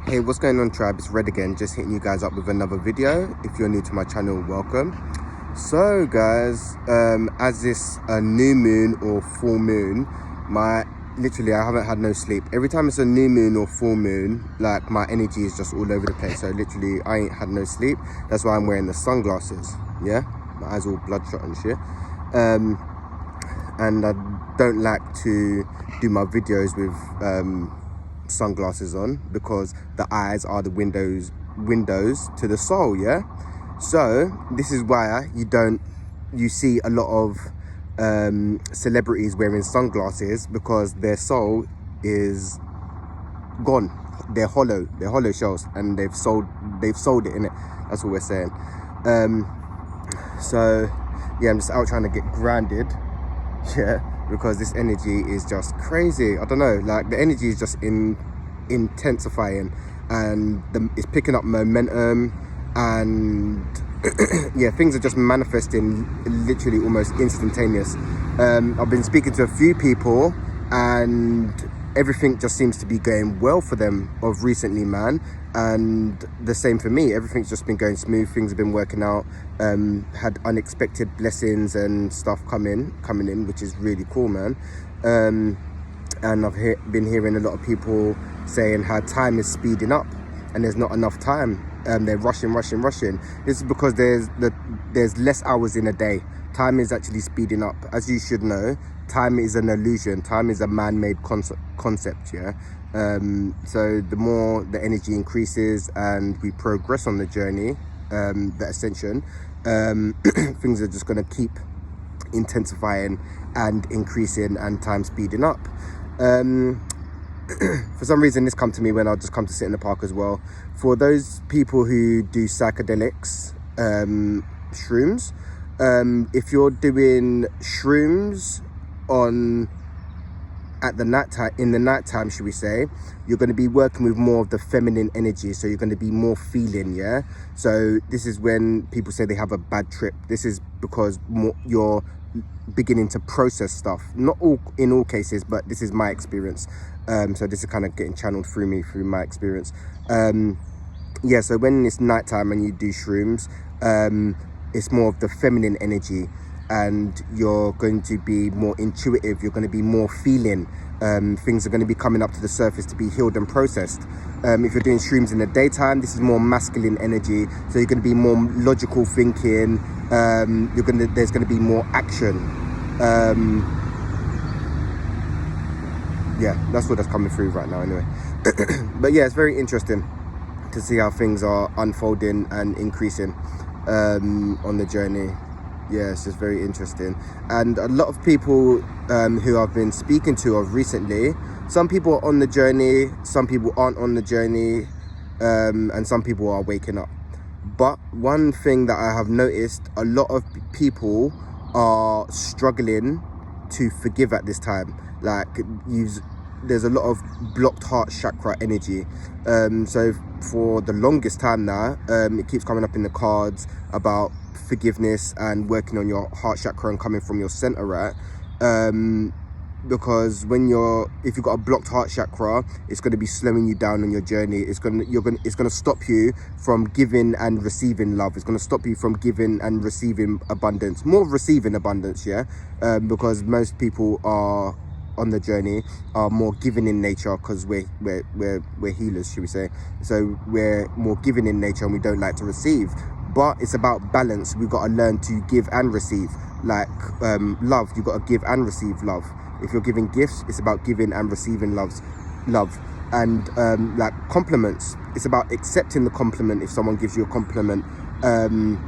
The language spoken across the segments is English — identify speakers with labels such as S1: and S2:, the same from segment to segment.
S1: Hey, what's going on, tribe? It's Red again, just hitting you guys up with another video. If you're new to my channel, welcome. So guys, as this a new moon or full moon, literally I haven't had no sleep. Every time it's a new moon or full moon, like my energy is just all over the place. So literally I ain't had no sleep. That's why I'm wearing the sunglasses. Yeah, my eyes all bloodshot and shit. And I don't like to do my videos with sunglasses on, because the eyes are the windows to the soul. Yeah, so this is why you see a lot of celebrities wearing sunglasses, because their soul is gone. They're hollow shells, and they've sold it in it. That's what we're saying. So yeah, I'm just out trying to get grounded. Yeah, because this energy is just crazy. I don't know, like the energy is just intensifying, and it's picking up momentum, and yeah, things are just manifesting literally almost instantaneous. I've been speaking to a few people, and everything just seems to be going well for them of recently, man. And the same for me. Everything's just been going smooth. Things have been working out. Had unexpected blessings and stuff coming in, which is really cool, man. And I've been hearing a lot of people saying how time is speeding up and there's not enough time. They're rushing. This is because there's less hours in a day. Time is actually speeding up. As you should know, time is an illusion. Time is a man-made concept, yeah? So the more the energy increases and we progress on the journey, the ascension, things are just going to keep intensifying and increasing, and time speeding up. For some reason this come to me when I just come to sit in the park as well. For those people who do psychedelics, shrooms, if you're doing shrooms in the nighttime, should we say, you're going to be working with more of the feminine energy, so you're going to be more feeling. Yeah, so this is when people say they have a bad trip. This is because you're beginning to process stuff, not in all cases, but this is my experience. So this is kind of getting channeled through my experience. Yeah, so when it's nighttime and you do shrooms, it's more of the feminine energy, and you're going to be more intuitive. You're going to be more feeling. Things are going to be coming up to the surface to be healed and processed. If you're doing shrooms in the daytime, this is more masculine energy, so you're going to be more logical thinking. There's going to be more action. Yeah, that's what that's coming through right now anyway. But yeah, it's very interesting to see how things are unfolding and increasing on the journey. Yeah, it's just very interesting. And a lot of people who I've been speaking to of recently, some people are on the journey, some people aren't on the journey, and some people are waking up. But one thing that I have noticed, a lot of people are struggling to forgive at this time. Like, there's a lot of blocked heart chakra energy. So for the longest time now, it keeps coming up in the cards about forgiveness and working on your heart chakra and coming from your center, right? Because if you've got a blocked heart chakra, it's going to be slowing you down on your journey. It's going to stop you from giving and receiving love. It's going to stop you from giving and receiving abundance, more receiving abundance, yeah. Because most people are on the journey are more giving in nature, because we're healers, should we say. So we're more giving in nature and we don't like to receive. But it's about balance. We've got to learn to give and receive. Like love, you've got to give and receive love. If you're giving gifts, it's about giving and receiving love. And like compliments, it's about accepting the compliment if someone gives you a compliment, and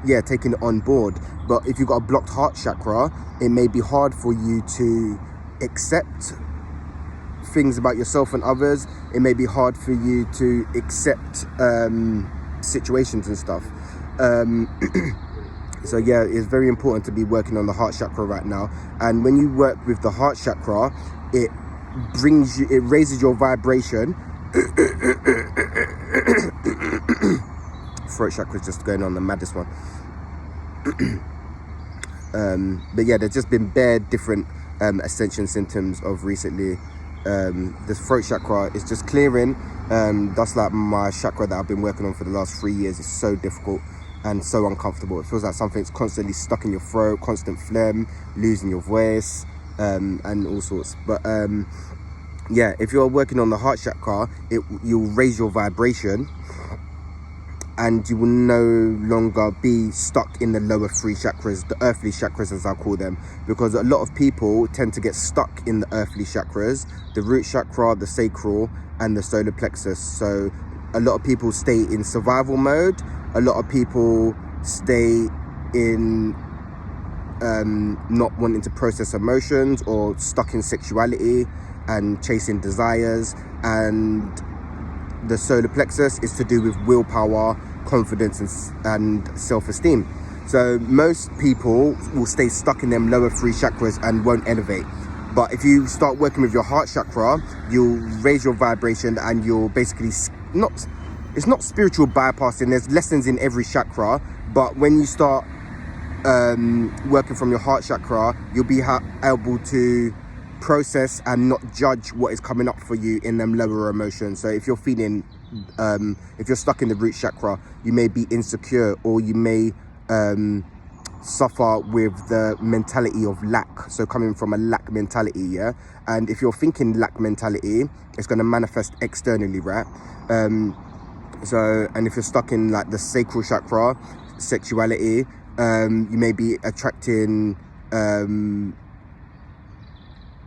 S1: yeah, taking it on board. But if you've got a blocked heart chakra, it may be hard for you to accept things about yourself and others. It may be hard for you to accept situations and stuff. So yeah, it's very important to be working on the heart chakra right now. And when you work with the heart chakra, it raises your vibration. Throat chakra is just going on the maddest one. But yeah, there's just been bare different ascension symptoms of recently. the throat chakra is just clearing. That's like my chakra that I've been working on for the last 3 years. It's so difficult and so uncomfortable. It feels like something's constantly stuck in your throat, constant phlegm, losing your voice, and all sorts. But yeah, if you're working on the heart chakra, you'll raise your vibration, and you will no longer be stuck in the lower 3 chakras, the earthly chakras as I call them, because a lot of people tend to get stuck in the earthly chakras, the root chakra, the sacral, and the solar plexus. So a lot of people stay in survival mode. A lot of people stay in not wanting to process emotions, or stuck in sexuality and chasing desires. And the solar plexus is to do with willpower, confidence, and self-esteem. So most people will stay stuck in them lower 3 chakras and won't elevate. But if you start working with your heart chakra, you'll raise your vibration, and you'll basically it's not spiritual bypassing. There's lessons in every chakra, but when you start working from your heart chakra, you'll be able to process and not judge what is coming up for you in them lower emotions. So if you're feeling if you're stuck in the root chakra, you may be insecure, or you may suffer with the mentality of lack. So coming from a lack mentality, yeah. And if you're thinking lack mentality, it's going to manifest externally, right? And if you're stuck in like the sacral chakra, sexuality, you may be attracting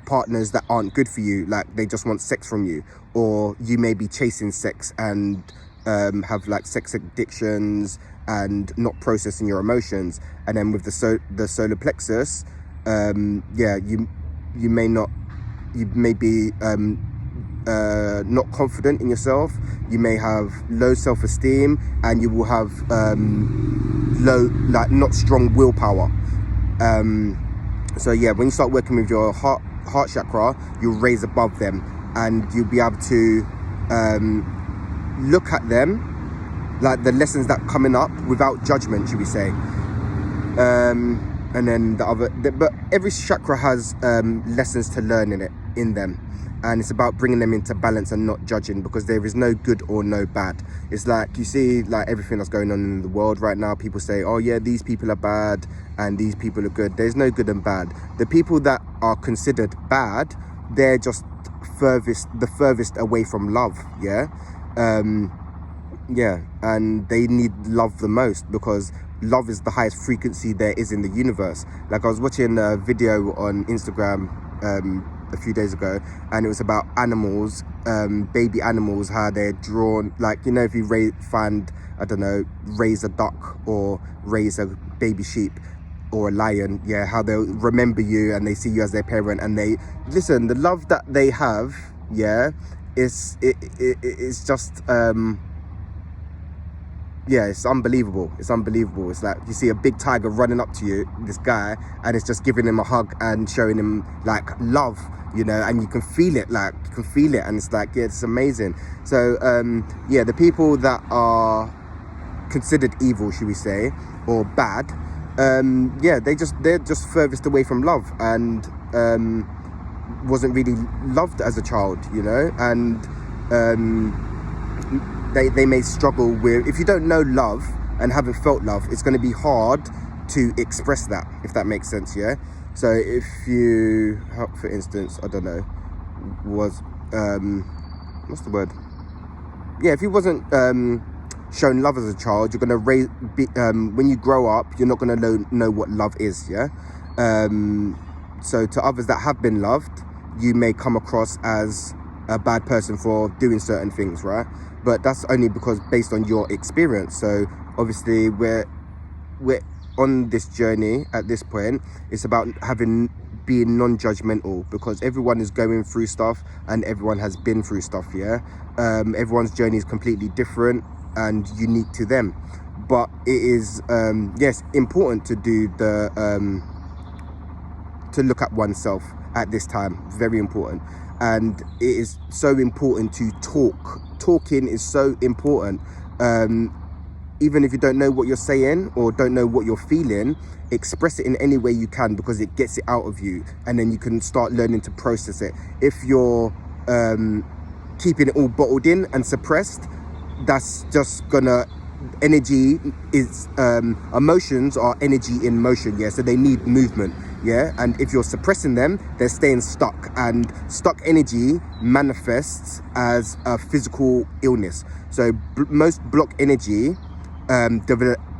S1: partners that aren't good for you, like they just want sex from you, or you may be chasing sex and have like sex addictions and not processing your emotions. And then with the solar plexus, yeah, you may be not confident in yourself. You may have low self-esteem, and you will have not strong willpower. So yeah, when you start working with your heart chakra, you'll raise above them, and you'll be able to look at them, like the lessons that are coming up, without judgment, should we say. And then but every chakra has lessons to learn in them, and it's about bringing them into balance and not judging, because there is no good or no bad. It's like, you see like everything that's going on in the world right now, people say, oh yeah, these people are bad and these people are good. There's no good and bad. The people that are considered bad, they're just the furthest away from love, yeah. Yeah, and they need love the most, because love is the highest frequency there is in the universe. Like, I was watching a video on Instagram a few days ago, and it was about animals, baby animals, how they're drawn. Like, you know, if you raise a duck or raise a baby sheep or a lion, yeah, how they'll remember you and they see you as their parent, and they listen. The love that they have, yeah, it's just yeah, it's unbelievable. It's unbelievable. It's like you see a big tiger running up to you, this guy, and it's just giving him a hug and showing him like love, you know, and you can feel it, and it's like, yeah, it's amazing. So yeah, the people that are considered evil, should we say, or bad, yeah, they're just furthest away from love, and wasn't really loved as a child, you know, and they may struggle with, if you don't know love and haven't felt love, it's going to be hard to express that, if that makes sense, yeah. So if you, for instance, I don't know, was what's the word, yeah, if you wasn't shown love as a child, you're going to when you grow up, you're not going to know what love is, yeah. So to others that have been loved, you may come across as a bad person for doing certain things, right? But that's only because based on your experience. So obviously we're on this journey at this point. It's about being non-judgmental, because everyone is going through stuff and everyone has been through stuff, yeah. Everyone's journey is completely different and unique to them, but it is yes, important to do to look at oneself at this time. Very important. And it is so important to talk. Talking is so important. even if you don't know what you're saying or don't know what you're feeling, express it in any way you can, because it gets it out of you, and then you can start learning to process it. If you're keeping it all bottled in and suppressed, that's just gonna, energy is emotions are energy in motion, yeah, so they need movement, yeah, and if you're suppressing them, they're staying stuck, and stuck energy manifests as a physical illness. So most block energy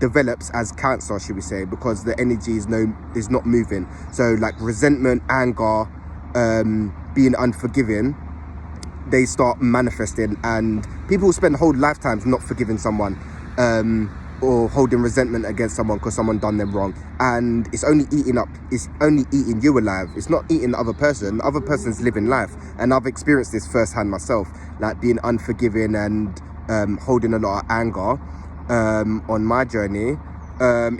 S1: develops as cancer, should we say, because the energy is not moving. So like resentment, anger, being unforgiving, they start manifesting, and people spend whole lifetimes not forgiving someone, or holding resentment against someone because someone done them wrong, and it's only eating you alive. It's not eating the other person. The other person's living life, and I've experienced this firsthand myself, like being unforgiving and holding a lot of anger on my journey.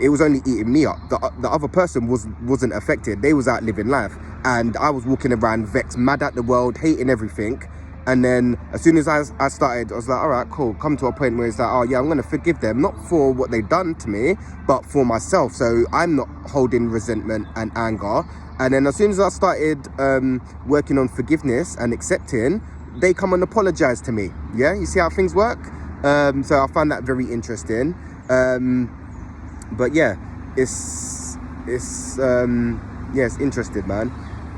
S1: It was only eating me up. The other person wasn't affected. They was out living life, and I was walking around vexed, mad at the world, hating everything. And then as soon as I started, I was like, all right, cool. Come to a point where it's like, oh yeah, I'm going to forgive them, not for what they've done to me, but for myself. So I'm not holding resentment and anger. And then as soon as I started working on forgiveness and accepting, they come and apologize to me. Yeah, you see how things work? So I found that very interesting. But yeah, it's interesting, man.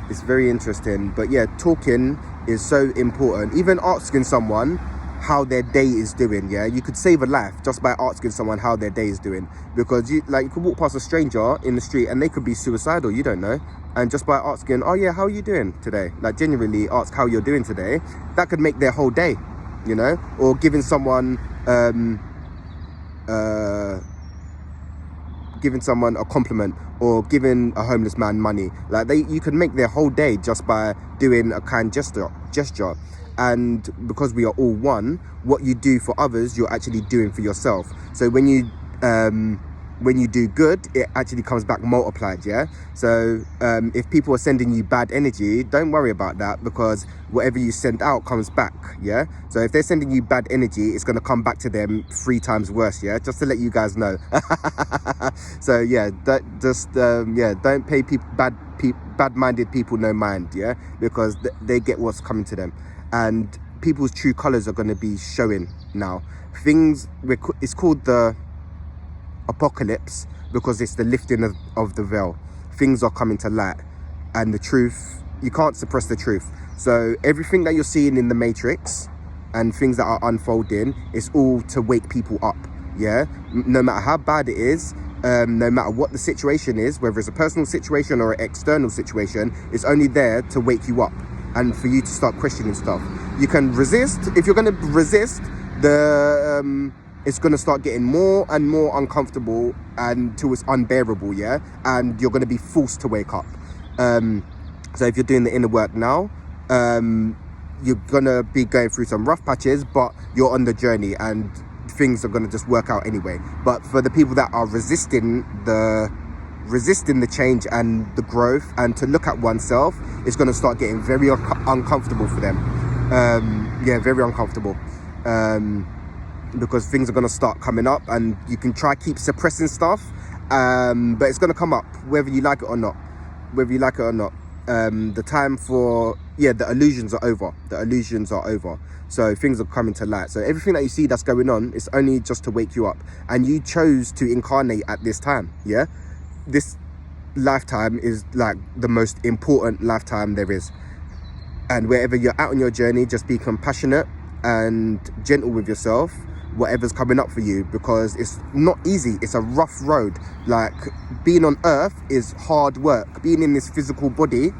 S1: It's very interesting. But yeah, talking is so important. Even asking someone how their day is doing, yeah, you could save a life just by asking someone how their day is doing, because you could walk past a stranger in the street and they could be suicidal, you don't know, and just by asking, oh yeah, how are you doing today, like genuinely ask how you're doing today, that could make their whole day, you know. Or giving someone a compliment, or giving a homeless man money, like you can make their whole day just by doing a kind gesture. And because we are all one, what you do for others, you're actually doing for yourself. So when you do good, it actually comes back multiplied, yeah. So if people are sending you bad energy, don't worry about that, because whatever you send out comes back, yeah. So if they're sending you bad energy, it's going to come back to them 3 times worse, yeah, just to let you guys know. So yeah, don't pay people bad-minded people no mind, yeah, because they get what's coming to them, and people's true colors are going to be showing now. It's called the apocalypse because it's the lifting of the veil. Things are coming to light, and the truth, you can't suppress the truth. So everything that you're seeing in the Matrix and things that are unfolding, is all to wake people up, yeah. No matter how bad it is, no matter what the situation is, whether it's a personal situation or an external situation, it's only there to wake you up and for you to start questioning stuff. You can resist. If you're going to resist, it's going to start getting more and more uncomfortable until it's unbearable, yeah? And you're going to be forced to wake up. So if you're doing the inner work now, you're going to be going through some rough patches, but you're on the journey and things are going to just work out anyway. But for the people that are resisting the change and the growth and to look at oneself, it's going to start getting very uncomfortable for them. Very uncomfortable. Because things are going to start coming up, and you can try keep suppressing stuff, but it's going to come up whether you like it or not. The time for the illusions are over. So things are coming to light. So everything that you see that's going on, it's only just to wake you up, and you chose to incarnate at this time. Yeah, this lifetime is like the most important lifetime there is, and wherever you're at on your journey, just be compassionate and gentle with yourself, whatever's coming up for you, because it's not easy. It's a rough road. Like, being on earth is hard work. Being in this physical body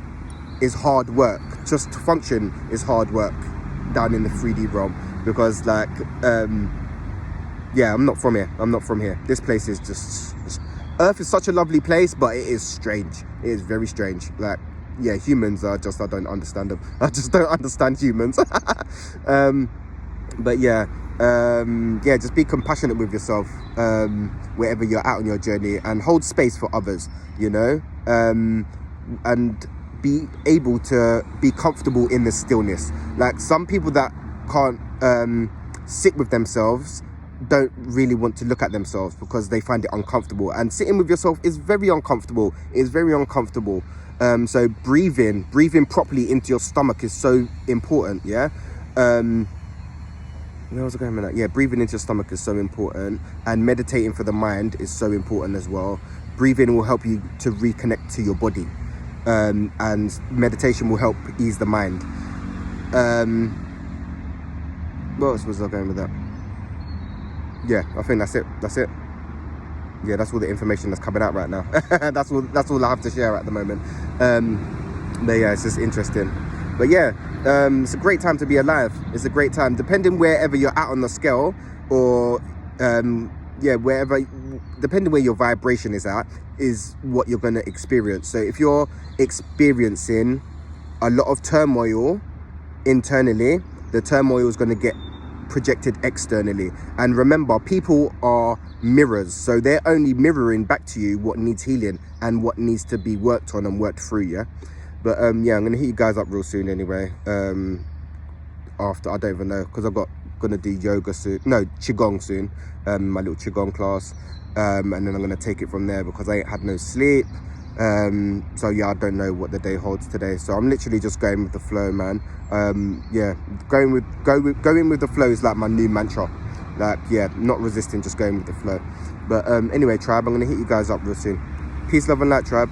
S1: is hard work. Just to function is hard work down in the 3D realm, because like I'm not from here. This place is just earth is such a lovely place, but it is strange. It is very strange. Like, yeah, humans are just, I don't understand them. I just don't understand humans. But just be compassionate with yourself wherever you're at on your journey, and hold space for others, you know, and be able to be comfortable in the stillness. Like, some people that can't sit with themselves don't really want to look at themselves because they find it uncomfortable, and sitting with yourself is very uncomfortable. It's very uncomfortable. So breathing properly into your stomach is so important. Yeah. Where was I going with that? Yeah, breathing into your stomach is so important, and meditating for the mind is so important as well. Breathing will help you to reconnect to your body, and meditation will help ease the mind. What else was I going with that? Yeah, I think that's it. Yeah, that's all the information that's coming out right now. that's all I have to share at the moment. But yeah, it's just interesting. But yeah, it's a great time to be alive. It's a great time, depending wherever you're at on the scale, or wherever, depending where your vibration is at, is what you're going to experience. So if you're experiencing a lot of turmoil internally, the turmoil is going to get projected externally. And remember, people are mirrors, so they're only mirroring back to you what needs healing and what needs to be worked on and worked through. Yeah. But yeah, I'm gonna hit you guys up real soon anyway. After, I don't even know, because gonna do yoga soon, no, qigong soon, my little qigong class, and then I'm gonna take it from there because I ain't had no sleep. So yeah, I don't know what the day holds today, so I'm literally just going with the flow, man. Yeah, going with the flow is like my new mantra. Like, yeah, not resisting, just going with the flow. But anyway, tribe, I'm gonna hit you guys up real soon. Peace, love and light, tribe.